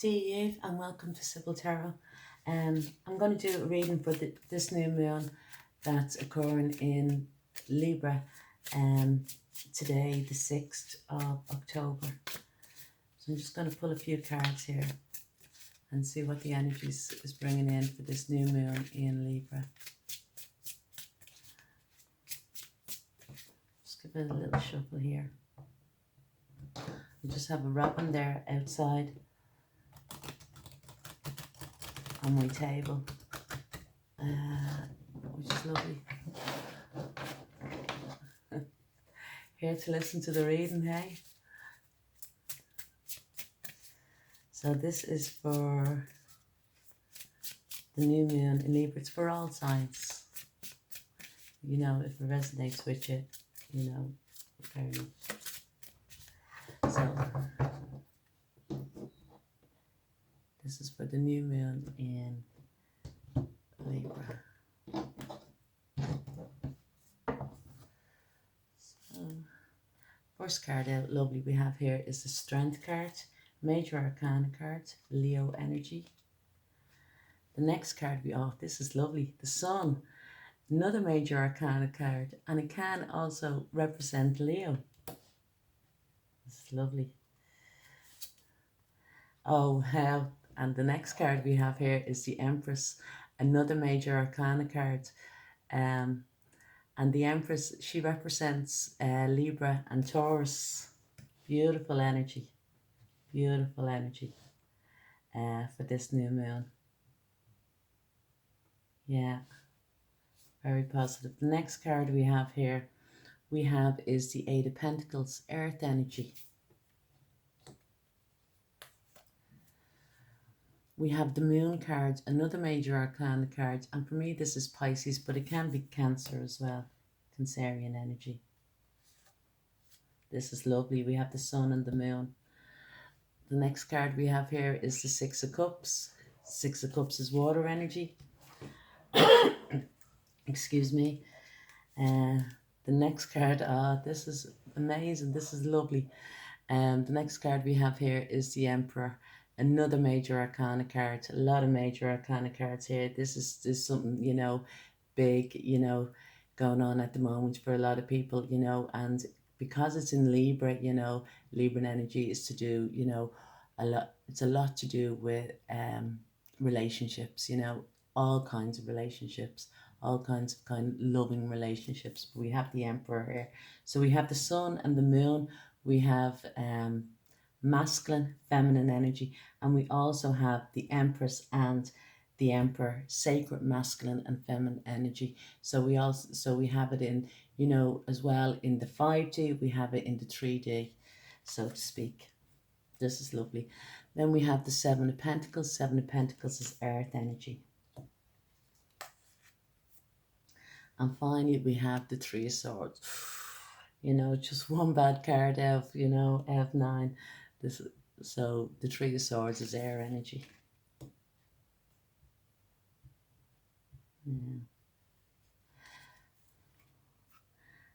Dear Eve, and welcome to Sybil Tarot. I'm going to do a reading for this new moon that's occurring in Libra today, the 6th of October. So I'm just going to pull a few cards here and see what the energy is bringing in for this new moon in Libra. Just give it a little shuffle here. I just have a robin there outside on my table, which is lovely. Here to listen to the reading, hey? So this is for the new moon in Libra. It's for all signs. You know, if it resonates with you, you know, very much. So this is for the new moon in Libra. So first card out, lovely, we have here is the Strength card, Major Arcana card, Leo energy. The next card this is lovely, the Sun, another Major Arcana card, and it can also represent Leo. This is lovely. Oh, hell. And the next card we have here is the Empress, another Major Arcana card. And the Empress, she represents Libra and Taurus. Beautiful energy. Beautiful energy for this new moon. Yeah, very positive. The next card we have here, is the Eight of Pentacles, Earth energy. We have the Moon card, another Major Arcana card, and for me this is Pisces, but it can be Cancer as well, Cancerian energy. This is lovely. We have the Sun and the Moon. The next card we have here is the Six of Cups. Six of Cups is water energy. Excuse me. The next card, this is amazing. This is lovely. The next card we have here is the Emperor. Another Major Arcana card. A lot of Major Arcana cards here. This is something, you know, big, you know, going on at the moment for a lot of people, you know, and because it's in Libra, you know, Libran energy is to do, you know, it's a lot to do with relationships, you know, all kinds of relationships, all kinds of loving relationships. We have the Emperor here. So we have the Sun and the Moon. We have masculine, feminine energy, and we also have the Empress and the Emperor, sacred masculine and feminine energy. So we have it in, you know, as well in the 5D, we have it in the 3D, so to speak. This is lovely. Then we have the Seven of Pentacles. Seven of Pentacles is earth energy. And finally we have the Three of Swords. You know, just one bad card out, you know, F9. So the Three of Swords is air energy. Yeah.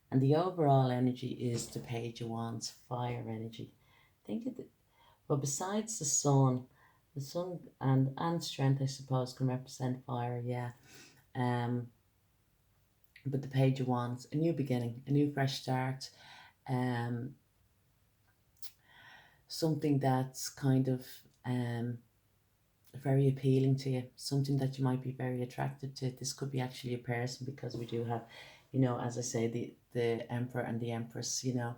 And the overall energy is the Page of Wands, fire energy. Think of it. Well, besides the sun and strength, I suppose, can represent fire, yeah. But the Page of Wands, a new beginning, a new fresh start, something that's kind of very appealing to you, something that you might be very attracted to. This could be actually a person, because we do have, you know, as I say, the Emperor and the Empress, you know,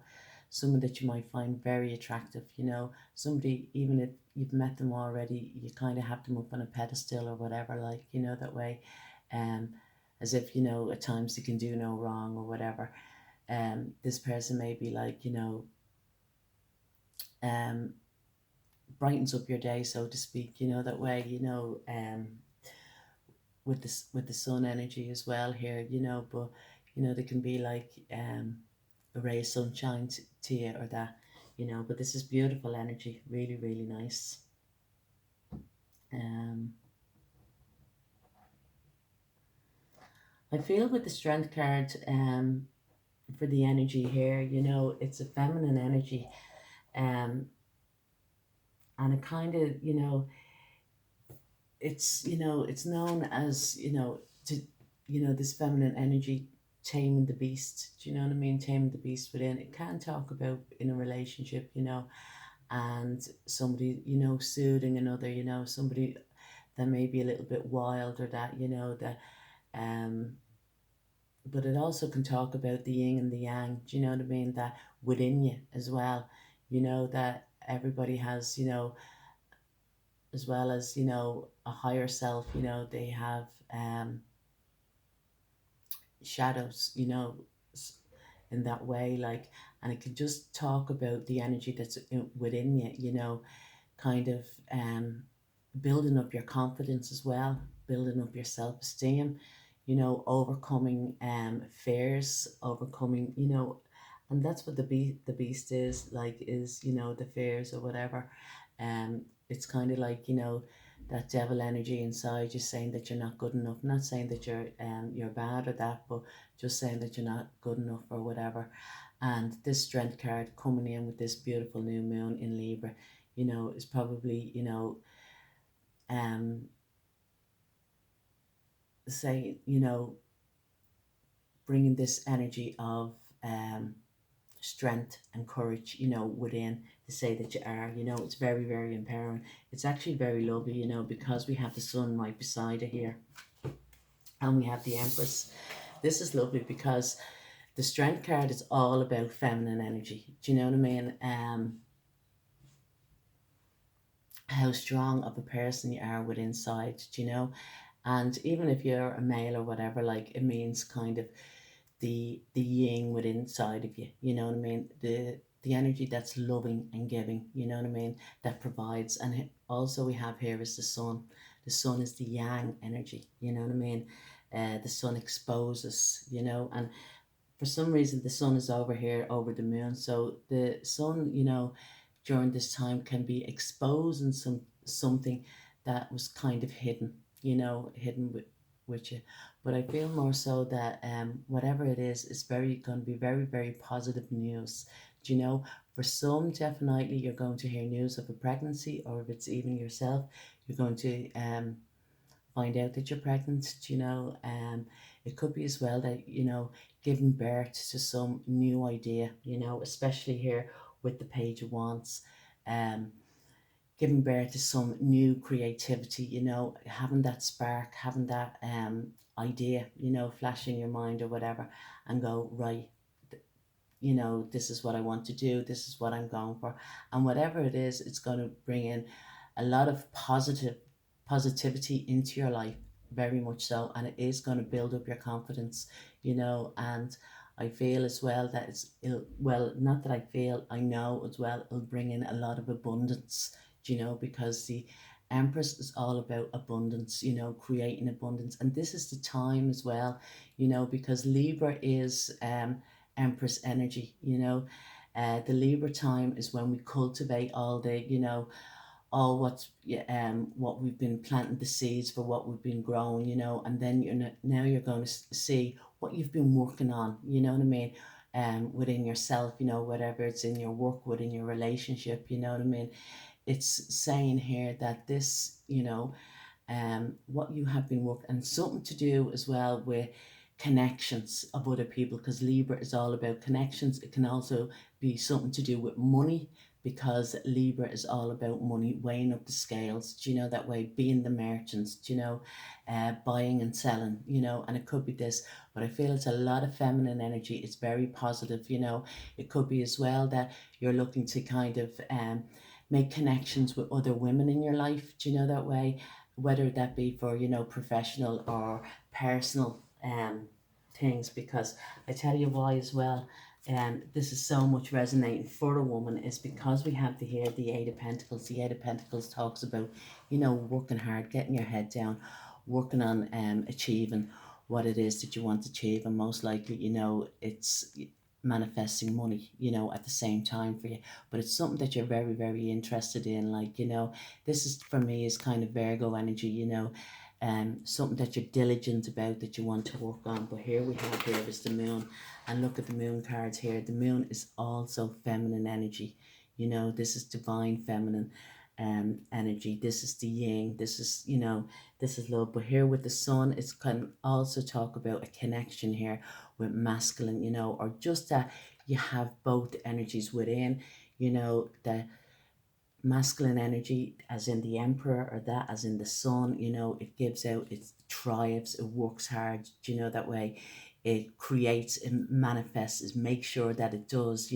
someone that you might find very attractive, you know, somebody, even if you've met them already, you kind of have them up on a pedestal or whatever, like, you know, that way, as if, you know, at times they can do no wrong or whatever. This person may be like, you know, brightens up your day, so to speak, you know, that way, you know, with the sun energy as well here, you know, but, you know, they can be like a ray of sunshine to you or that, you know, but this is beautiful energy, really, really nice. I feel with the Strength card, for the energy here, you know, it's a feminine energy, and it kind of, it's, it's known as, to, this feminine energy, taming the beast. Do you know what I mean? Taming the beast within. It can talk about in a relationship, and somebody, soothing another, somebody that may be a little bit wild, or that, that, um, but it also can talk about the yin and the yang. Do you know what I mean? That within you as well, that everybody has, as well as, a higher self, they have, shadows, in that way, like, and it can just talk about the energy that's within you, kind of, building up your confidence as well, building up your self-esteem, overcoming fears, overcoming, and that's what the beast is like, is, the fears or whatever. It's kind of like, that devil energy inside you saying that you're not good enough. Not saying that you're bad or that, but just saying that you're not good enough or whatever. And this strength card coming in with this beautiful new moon in Libra, is probably, um, say, bringing this energy of, strength and courage, within, to say that you are, it's very, very empowering. It's actually very lovely, because we have the sun right beside it here, and we have the Empress. This is lovely because the strength card is all about feminine energy. Do you know what I mean? How strong of a person you are with inside, and even if you're a male or whatever, like, it means kind of the yin within inside of you, you know what I mean? The energy that's loving and giving, you know what I mean, that provides. And also we have here is the sun. The sun is the yang energy, you know what I mean? The sun exposes, and for some reason the sun is over here over the moon, so the sun, during this time can be exposing something that was kind of hidden, hidden with you. But I feel more so that, whatever it is very going to be very, very positive news. Do you know? For some, definitely you're going to hear news of a pregnancy, or if it's even yourself, you're going to, find out that you're pregnant. It could be as well that, giving birth to some new idea, especially here with the Page of Wands. Um, Giving birth to some new creativity, having that spark, having that, idea, flash in your mind or whatever, and go, right, this is what I want to do, this is what I'm going for. And whatever it is, it's going to bring in a lot of positivity into your life, very much so. And it is going to build up your confidence, and I feel as well that well, not that I feel, I know as well, it'll bring in a lot of abundance, because the Empress is all about abundance, creating abundance. And this is the time as well, because Libra is, Empress energy, the Libra time is when we cultivate all the, all what's, yeah, what we've been planting, the seeds for what we've been growing, and then now you're going to see what you've been working on, you know what I mean, within yourself, whatever it's in your work, within your relationship, you know what I mean. It's saying here that this, what you have been working, and something to do as well with connections of other people, because Libra is all about connections. It can also be something to do with money, because Libra is all about money, weighing up the scales, that way, being the merchants, buying and selling, and it could be this, but I feel it's a lot of feminine energy. It's very positive, it could be as well that you're looking to kind of, make connections with other women in your life, that way, whether that be for, professional or personal, things. Because I tell you why as well, this is so much resonating for a woman, is because we have to hear the Eight of Pentacles. The Eight of Pentacles talks about, working hard, getting your head down, working on, achieving what it is that you want to achieve. And most likely, it's manifesting money, at the same time for you. But it's something that you're very, very interested in. Like, this is, for me, is kind of Virgo energy, something that you're diligent about, that you want to work on. But here we have, here is the moon, and look at the moon cards here. The moon is also feminine energy, this is divine feminine. energy. This is the yin. This is, this is love. But here with the sun, it's can also talk about a connection here with masculine, or just that you have both energies within, that masculine energy as in the emperor, or that as in the sun, it gives out, it thrives, it works hard, that way it creates, it manifests, it makes sure that it does,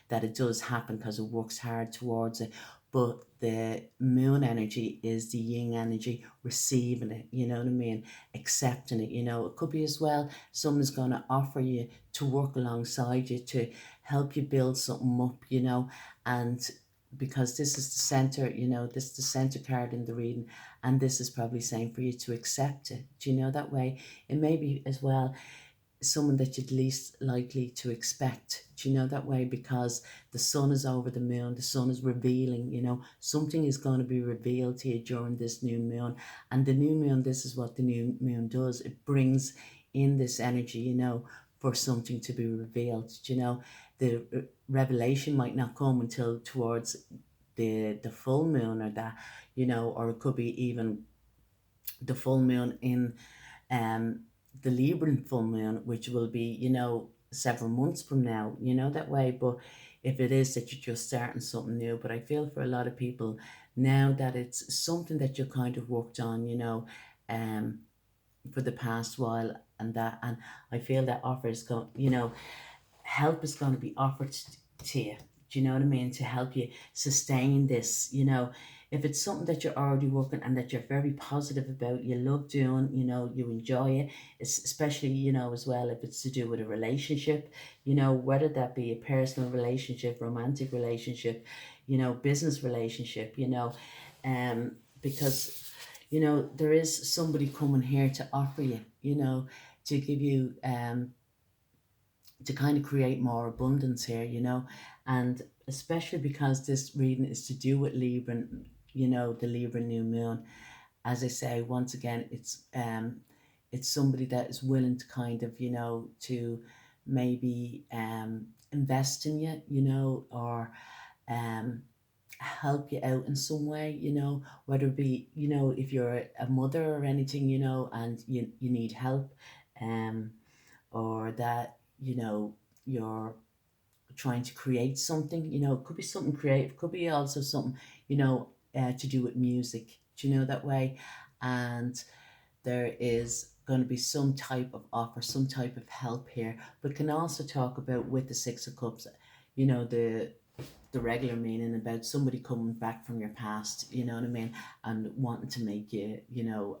that it does happen because it works hard towards it. But the moon energy is the yin energy, receiving it, you know what I mean, accepting it. It could be as well someone's going to offer you to work alongside you to help you build something up, and because this is the center, this is the center card in the reading, and this is probably saying for you to accept it. Do you know that way? It may be as well someone that you'd least likely to expect. Do you know that way? Because the sun is over the moon, the sun is revealing, something is going to be revealed to you during this new moon. And the new moon, this is what the new moon does, it brings in this energy, for something to be revealed. The revelation might not come until towards the full moon, or that, or it could be even the full moon in um the Libran full moon, which will be, several months from now, that way. But if it is that you're just starting something new, but I feel for a lot of people now that it's something that you kind of worked on, um for the past while, and I feel that offers go, help is going to be offered to you. Do you know what I mean? To help you sustain this, if it's something that you're already working and that you're very positive about, you love doing, you enjoy it. It's especially, as well, if it's to do with a relationship, whether that be a personal relationship, romantic relationship, business relationship, because, there is somebody coming here to offer you, to give you, to kind of create more abundance here, and especially because this reading is to do with Libra, the Libra new moon. As I say, once again, it's somebody that is willing to kind of, to maybe invest in you, or um help you out in some way, whether it be, if you're a mother or anything, and you need help, um or that, you're trying to create something, it could be something creative, could be also something, to do with music, do you know that way? And there is going to be some type of offer, some type of help here, but can also talk about with the Six of Cups, the regular meaning about somebody coming back from your past, you know what I mean, and wanting to make you,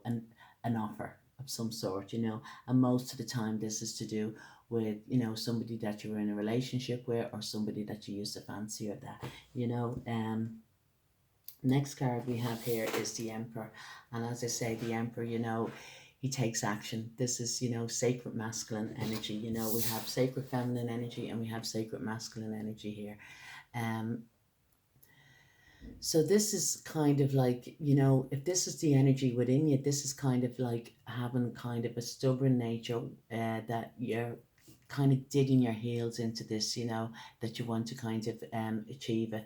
an offer of some sort, and most of the time this is to do with, somebody that you were in a relationship with, or somebody that you used to fancy, or that, next card we have here is the Emperor. And as I say, the Emperor, he takes action. This is, sacred masculine energy. We have sacred feminine energy and we have sacred masculine energy here. um so this is kind of like, if this is the energy within you, this is kind of like having kind of a stubborn nature, that you're kind of digging your heels into this, that you want to kind of achieve it,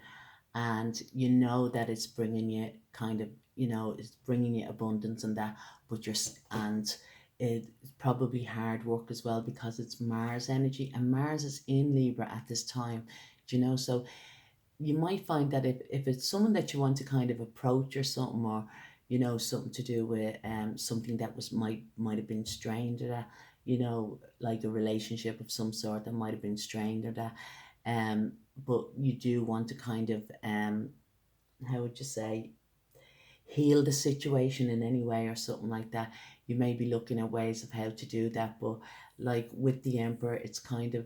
and that it's bringing you kind of, it's bringing you abundance and that, but and it's probably hard work as well, because it's Mars energy, and Mars is in Libra at this time, so you might find that if it's someone that you want to kind of approach or something, or something to do with something that was might have been strained, or that, like a relationship of some sort that might have been strained, or that, but you do want to kind of, how would you say, heal the situation in any way or something like that. You may be looking at ways of how to do that, but like with the Emperor, it's kind of,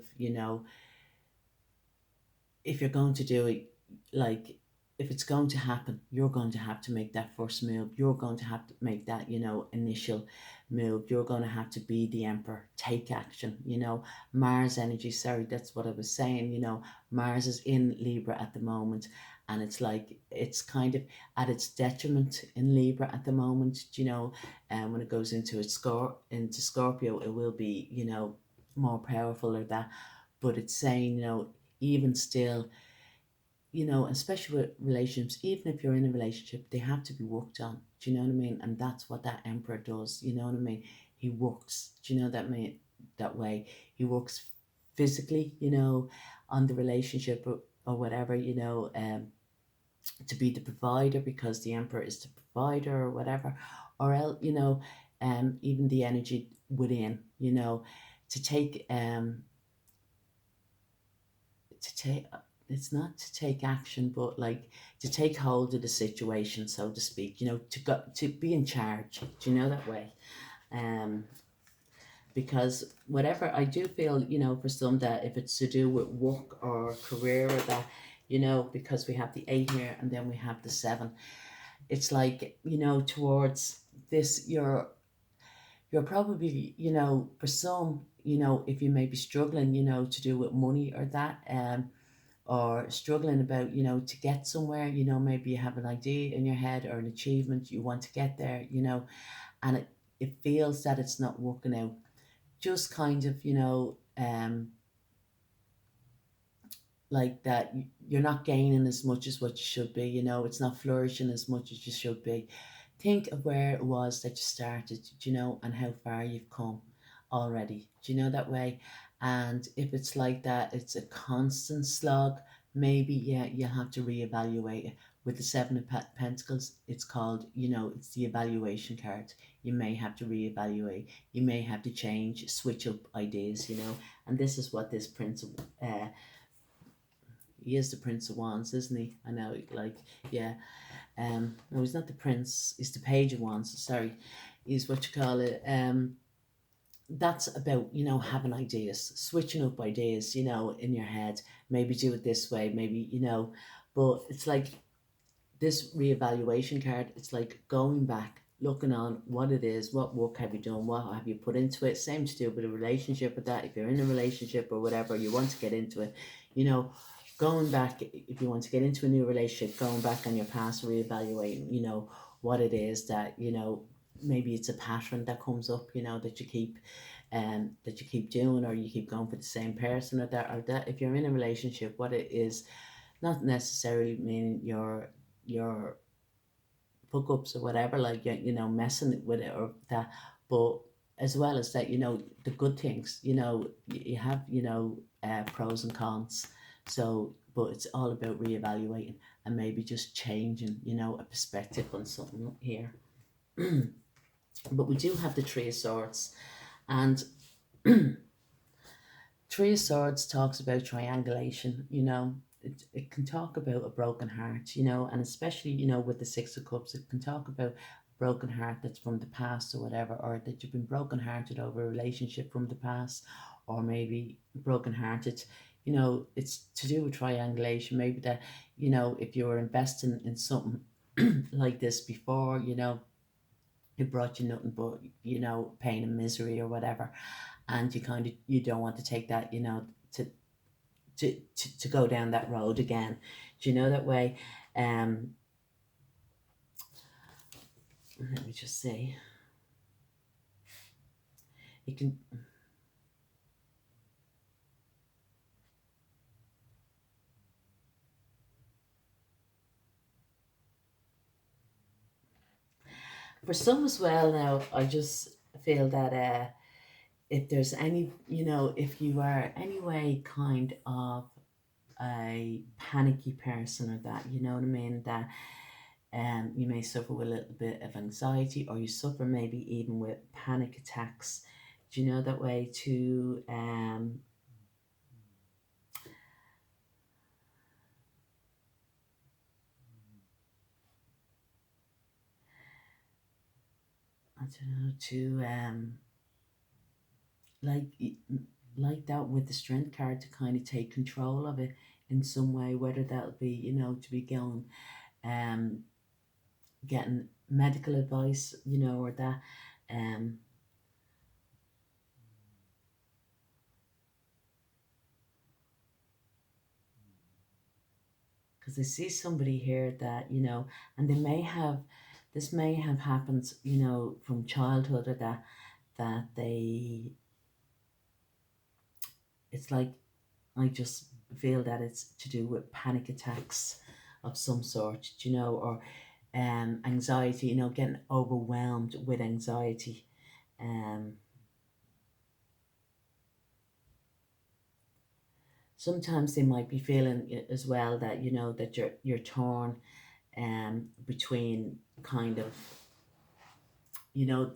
if you're going to do it, like, if it's going to happen, you're going to have to make that first move. You're going to have to make that, initial move. You're going to have to be the Emperor, take action, Mars energy, sorry, that's what I was saying, Mars is in Libra at the moment, and it's like, it's kind of at its detriment in Libra at the moment, and when it goes into into Scorpio, it will be, more powerful, or that. But it's saying, even still, especially with relationships, even if you're in a relationship, they have to be worked on. Do you know what I mean? And that's what that emperor does. You know what I mean? He works. Do you know that way? He works physically, on the relationship, or whatever, to be the provider, because the emperor is the provider or whatever, or else, even the energy within, to take to take it's not to take action, but like to take hold of the situation, so to speak, to go to be in charge. Do you know that way? um because whatever, I do feel, for some, that if it's to do with work or career or that, because we have the 8 here and then we have the 7, it's like, towards this, you're probably, for some, if you may be struggling, to do with money or that, or struggling about, to get somewhere, maybe you have an idea in your head or an achievement you want to get there, and it feels that it's not working out. Just kind of, like that, you're not gaining as much as what you should be, it's not flourishing as much as you should be. Think of where it was that you started, and how far you've come already. Do you know that way? And if it's like that, it's a constant slog, maybe, yeah, you have to reevaluate it. With the 7 of Pentacles, it's called, it's the evaluation card. You may have to reevaluate. You may have to change, switch up ideas, and this is what this Prince of, he is the Prince of Wands, isn't he? I know, like, yeah. No, he's not the Prince. He's the Page of Wands. Sorry, he's what you call it. That's about, having ideas, switching up ideas, in your head. Maybe do it this way. Maybe, but it's like this reevaluation card. It's like going back, looking on what it is, what work have you done, what have you put into it. Same to do with a relationship with that. If you're in a relationship or whatever, you want to get into it, you know, going back, if you want to get into a new relationship, going back on your past, reevaluating, what it is that, maybe it's a pattern that comes up, that you keep doing, or you keep going for the same person, or that if you're in a relationship, what it is, not necessarily meaning your hook ups or whatever, like, messing with it or that, but as well as that, the good things, you have, pros and cons. So, but it's all about reevaluating and maybe just changing, a perspective on something here. But we do have the Three of Swords, and Three of Swords talks about triangulation, it can talk about a broken heart, and especially, with the Six of Cups, it can talk about a broken heart that's from the past or whatever, or that you've been brokenhearted over a relationship from the past, or maybe brokenhearted, it's to do with triangulation. Maybe that, if you were investing in something like this before, it brought you nothing but, pain and misery or whatever, and you don't want to take that, to to go down that road again. Do you know that way? um Let me just say, it can, for some as well. Now I just feel that, if there's any, if you are anyway kind of a panicky person, or that, you know what I mean, that you may suffer with a little bit of anxiety, or you suffer maybe even with panic attacks. Do you know that way too? I don't know, to like like that, with the Strength card, to kind of take control of it in some way, whether that'll be, to be going, um getting medical advice, or that, um because I see somebody here that, and they may have, this may have happened, from childhood, or that they, it's like, I just feel that it's to do with panic attacks of some sort, or anxiety, getting overwhelmed with anxiety. Um, Sometimes they might be feeling as well that that you're torn between kind of you know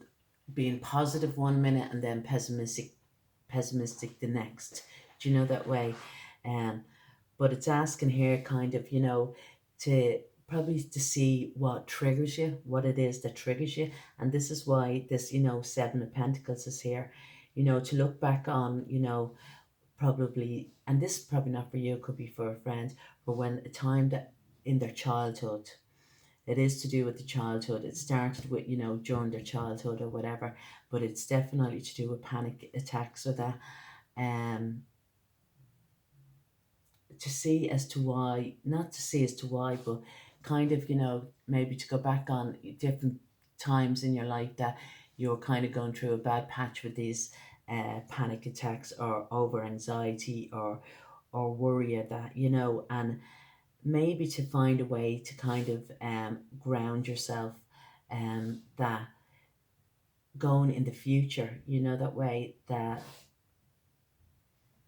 being positive one minute and then pessimistic the next. Do you know that way? Um, but it's asking here kind of to probably to see what triggers you, what it is that triggers you, and this is why this Seven of Pentacles is here. To look back on probably, and this is probably not for you, it could be for a friend, but when a time that in their childhood, it is to do with the childhood. It started with during their childhood or whatever, but it's definitely to do with panic attacks or that. Um, to see as to why, not to see as to why, but kind of maybe to go back on different times in your life that you're kind of going through a bad patch with these panic attacks or over anxiety or worry at that, and maybe to find a way to kind of ground yourself, that going in the future, that way that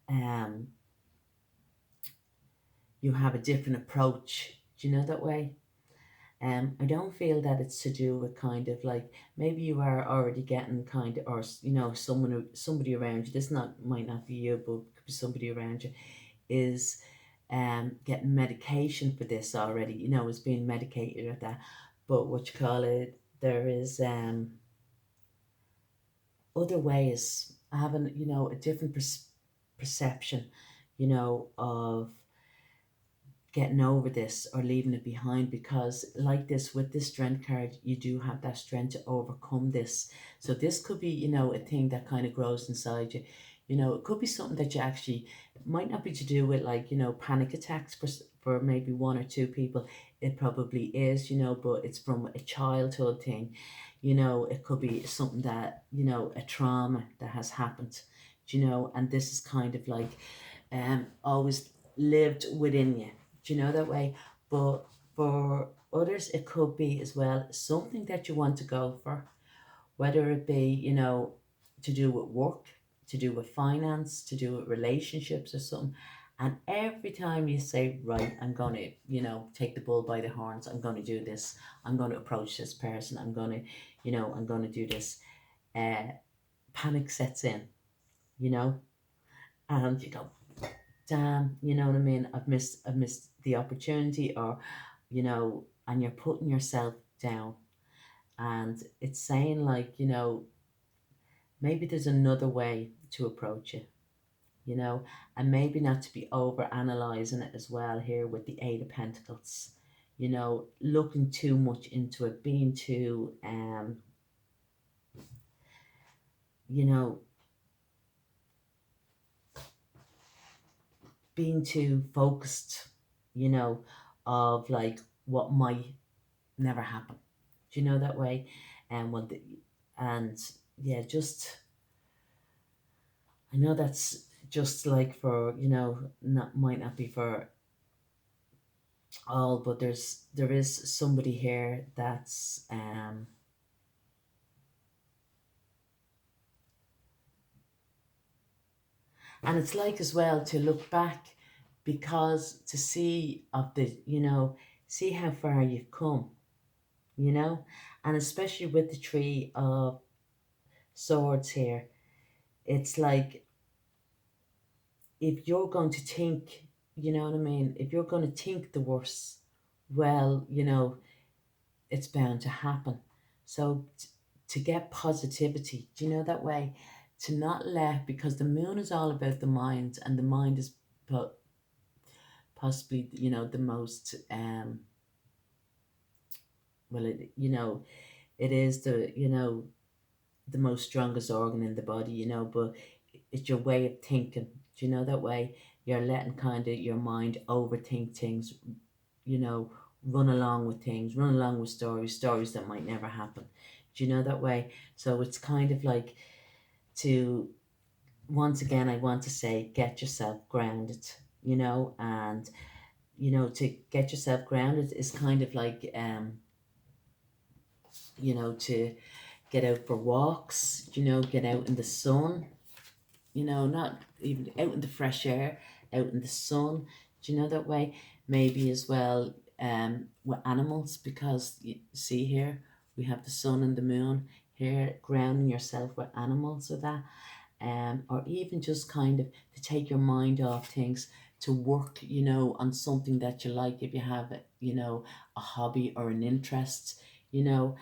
um you have a different approach. Do you know that way? I don't feel that it's to do with kind of like maybe you are already getting kind of, or somebody around you. This not might not be you, but could be somebody around you is getting medication for this already. Is being medicated or that. But what you call it, there is other ways having a different perception, of getting over this or leaving it behind, because like this with this strength card, you do have that strength to overcome this. So this could be a thing that kind of grows inside you. It could be something that you actually, it might not be to do with like panic attacks for maybe one or two people. It probably is, but it's from a childhood thing. It could be something that a trauma that has happened, and this is kind of like always lived within you. Do you know that way? But for others, it could be as well something that you want to go for, whether it be, to do with work, to do with finance, to do with relationships or something. And every time you say, right, I'm going to, take the bull by the horns, I'm going to do this, I'm going to approach this person, I'm going to, I'm going to do this, uh, panic sets in, you know, and you go, damn, you know what I mean? I've missed the opportunity, or, and you're putting yourself down. And it's saying like, maybe there's another way to approach it, you know, and maybe not to be over analyzing it as well here with the Eight of Pentacles, looking too much into it, being too, you know, being too focused, you know, of like what might never happen. Do you know that way? And and yeah, just I know that's just like for not might not be for all, but there is somebody here that's and it's like as well to look back, because to see of the see how far you've come, you know, and especially with the Three of Swords here, it's like if you're going to think, you know what I mean, if you're going to think the worst, well, it's bound to happen. So to get positivity, do you know that way? To not let, because the moon is all about the mind, and the mind is po- possibly, the most, well, it is the most strongest organ in the body, but it's your way of thinking. Do you know that way? You're letting kind of your mind overthink things, you know, run along with things, run along with stories that might never happen. Do you know that way? So it's kind of like to, once again, I want to say, get yourself grounded. and to get yourself grounded is kind of like to get out for walks, get out in the sun, not even out in the fresh air, out in the sun. Do you know that way? Maybe as well with animals, because you see here we have the sun and the moon here, grounding yourself with animals or that, or even just kind of to take your mind off things, to work, on something that you like, if you have, a hobby or an interest, you know,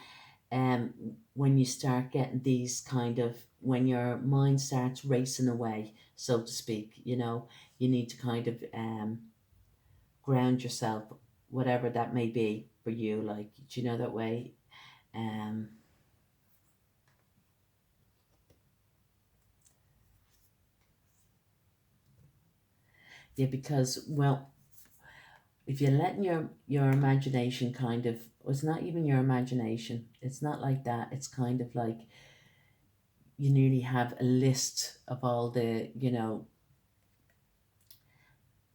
um, when you start getting these kind of, when your mind starts racing away, so to speak, you need to kind of ground yourself, whatever that may be for you, like, do you know that way? Um, yeah, because, well, if you're letting your imagination kind of, well, it's not even your imagination, it's not like that, it's kind of like you nearly have a list of all the,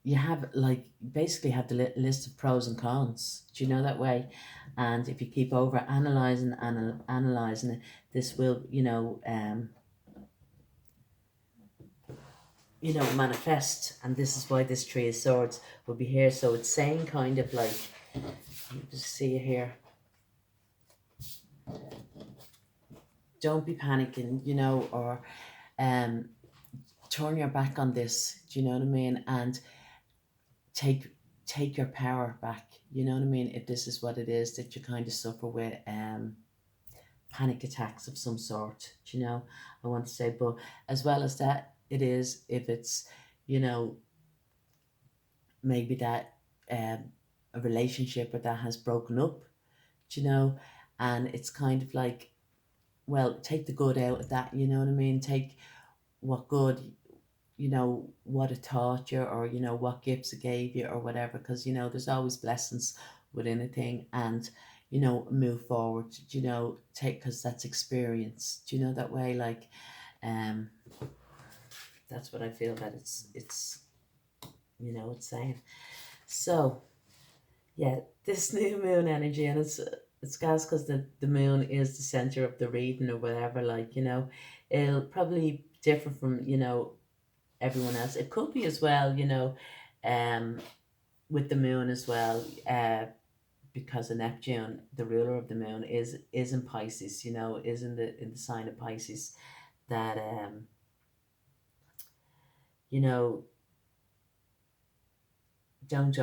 you have like basically have the list of pros and cons. Do you know that way? And if you keep over analyzing it, this will, manifest. And this is why this Three of Swords will be here. So it's saying kind of like, you just see it here. Don't be panicking, or um, turn your back on this. Do you know what I mean? And take take your power back. You know what I mean? If this is what it is that you kind of suffer with, panic attacks of some sort, I want to say. But as well as that, it is, if it's, you know, maybe that a relationship or that has broken up, and it's kind of like, well, take the good out of that, you know what I mean? Take what good, what it taught you, or, what gifts it gave you, or whatever, because, there's always blessings within a thing, and, move forward, take, because that's experience. Do you know that way? Like, um, that's what I feel that it's saying. So, yeah, this new moon energy, and it's guys, because the moon is the center of the reading or whatever, like, it'll probably differ from, everyone else. It could be as well, um, with the moon as well, because of Neptune, the ruler of the moon, is in Pisces, is in the sign of Pisces. That you know, don't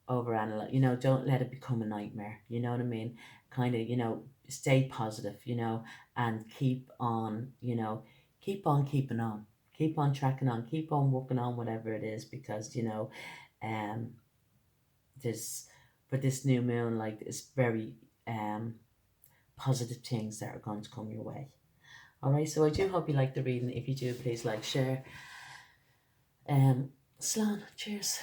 overanalyze. Don't let it become a nightmare. You know what I mean? Kind of, stay positive. And keep on keeping on, keep on tracking on, keep on working on whatever it is, because um, this for this new moon, like, it's very positive things that are going to come your way. All right, so I do hope you like the reading. If you do, please like, share. Slán, cheers.